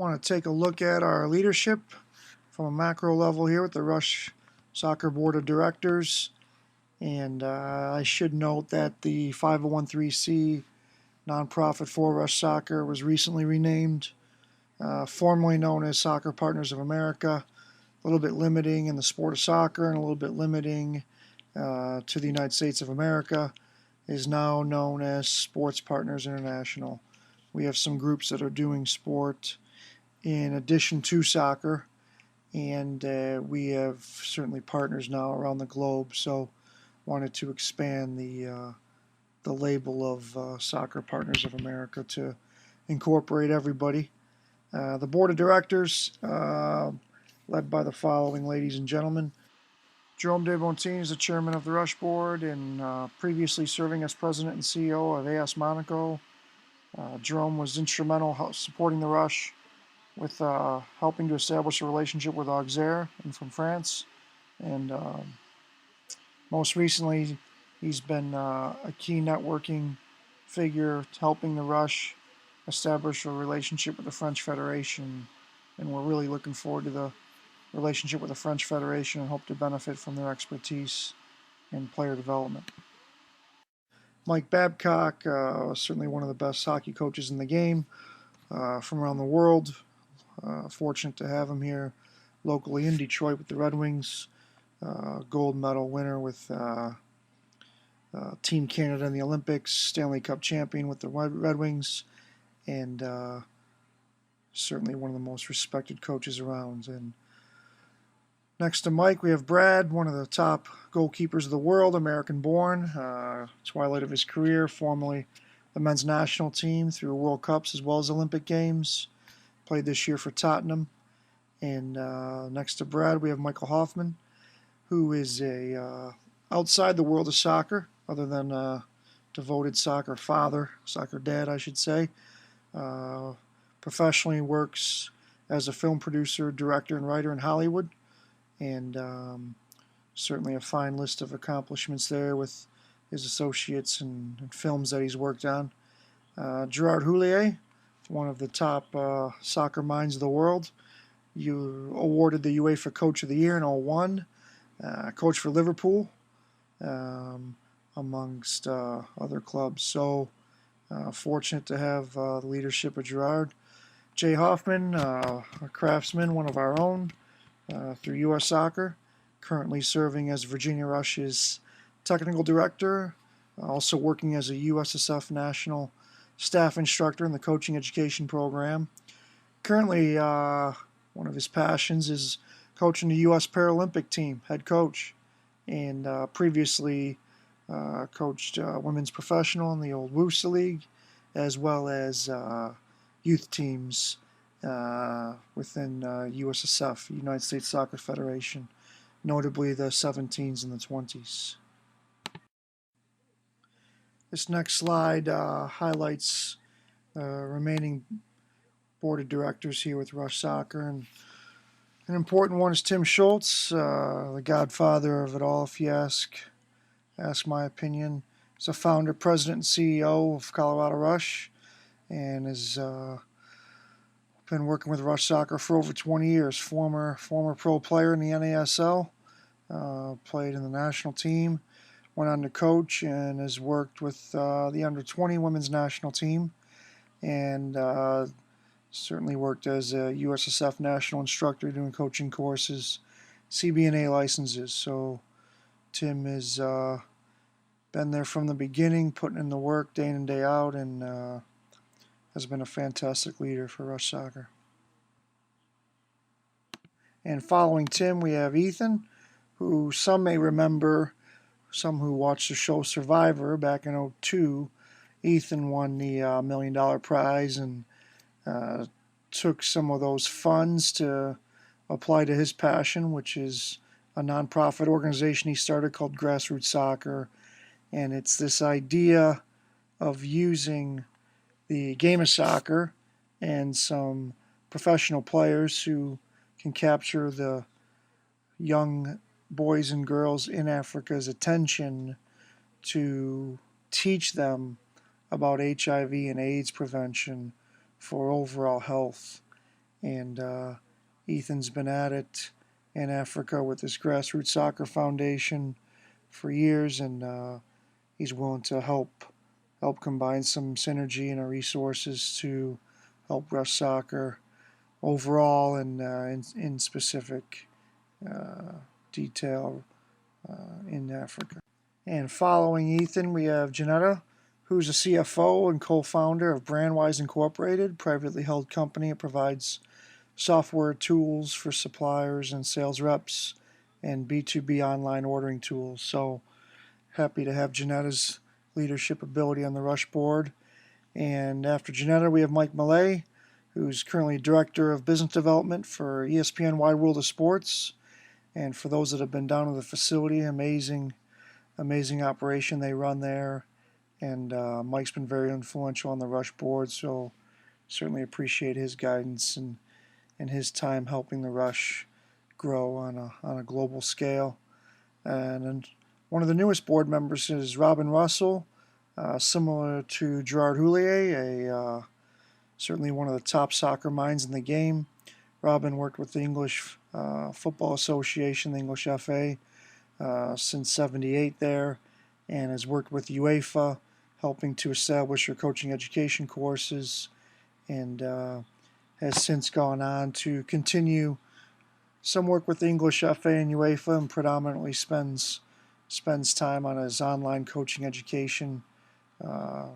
Want to take a look at our leadership from a macro level here with the Rush Soccer Board of Directors. And I should note that the 501c nonprofit for Rush Soccer was recently renamed, formerly known as Soccer Partners of America, a little bit limiting in the sport of soccer and a little bit limiting to the United States of America, is now known as Sports Partners International. We have some groups that are doing sport in addition to soccer, and we have certainly partners now around the globe. So, wanted to expand the label of Soccer Partners of America to incorporate everybody. The board of directors, led by the following ladies and gentlemen: Jerome DeBontini is the chairman of the Rush Board and previously serving as president and CEO of AS Monaco. Jerome was instrumental supporting the Rush with helping to establish a relationship with Auxerre and from France. And most recently, he's been a key networking figure helping the Rush establish a relationship with the French Federation. And we're really looking forward to the relationship with the French Federation and hope to benefit from their expertise in player development. Mike Babcock, certainly one of the best hockey coaches in the game from around the world. Fortunate to have him here locally in Detroit with the Red Wings. Gold medal winner with Team Canada in the Olympics, Stanley Cup champion with the Red Wings, and certainly one of the most respected coaches around. And next to Mike, we have Brad, one of the top goalkeepers of the world, American-born, twilight of his career, formerly the men's national team through World Cups as well as Olympic Games. Played this year for Tottenham. And next to Brad, we have Michael Hoffman, who is a outside the world of soccer, other than a devoted soccer father, soccer dad, I should say. Professionally works as a film producer, director, and writer in Hollywood, and certainly a fine list of accomplishments there with his associates and films that he's worked on. Gerard Houllier, one of the top soccer minds of the world. You awarded the UEFA Coach of the Year in 2001. Coach for Liverpool, amongst other clubs. So fortunate to have the leadership of Gerard. Jay Hoffman, a craftsman, one of our own, through U.S. Soccer, currently serving as Virginia Rush's technical director, also working as a USSF national staff instructor in the coaching education program. Currently, one of his passions is coaching the U.S. Paralympic team, head coach, and previously coached women's professional in the old WUSA League, as well as youth teams within USSF, United States Soccer Federation, notably the 17s and the 20s. This next slide highlights remaining board of directors here with Rush Soccer, and an important one is Tim Schultz, the godfather of it all, if you ask my opinion. He's a founder, president, and CEO of Colorado Rush, and has been working with Rush Soccer for over 20 years. Former pro player in the NASL, played in the national team, went on to coach, and has worked with the under-20 women's national team, and certainly worked as a USSF national instructor doing coaching courses, CBNA licenses. So Tim has been there from the beginning, putting in the work day in and day out, and has been a fantastic leader for Rush Soccer. And following Tim, we have Ethan, who some may remember, some who watched the show Survivor back in 2002. Ethan won the $1 million prize and took some of those funds to apply to his passion, which is a nonprofit organization he started called Grassroots Soccer. And it's this idea of using the game of soccer and some professional players who can capture the young boys and girls in Africa's attention to teach them about HIV and AIDS prevention for overall health. And Ethan's been at it in Africa with this grassroots soccer foundation for years, and he's willing to help combine some synergy and resources to help Rush Soccer overall and in specific uh, detail in Africa. And following Ethan, we have Janetta, who's a CFO and co-founder of Brandwise Incorporated, privately held company. It provides software tools for suppliers and sales reps and B2B online ordering tools. So happy to have Janetta's leadership ability on the Rush board. And after Janetta, we have Mike Millay, who's currently Director of Business Development for ESPN Wide World of Sports. And for those that have been down to the facility, amazing operation they run there. And Mike's been very influential on the Rush board, so certainly appreciate his guidance and his time helping the Rush grow on a global scale. And one of the newest board members is Robin Russell, similar to Gerard Houllier, certainly one of the top soccer minds in the game. Robin worked with the English Football Association, the English FA, since '78 there, and has worked with UEFA, helping to establish her coaching education courses, and has since gone on to continue some work with the English FA and UEFA, and predominantly spends time on his online coaching education uh,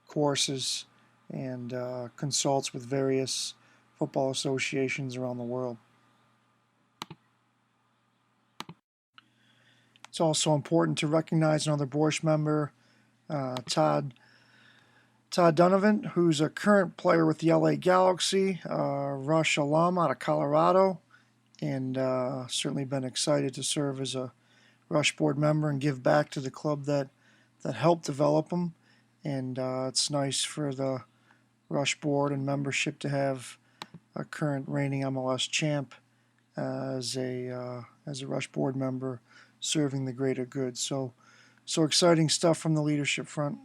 courses and consults with various football associations around the world. It's also important to recognize another Borscht member, Todd Donovan, who's a current player with the LA Galaxy, Rush alum out of Colorado, and certainly been excited to serve as a Rush board member and give back to the club that helped develop him. And it's nice for the Rush board and membership to have a current reigning MLS champ as a Rush board member serving the greater good. So exciting stuff from the leadership front.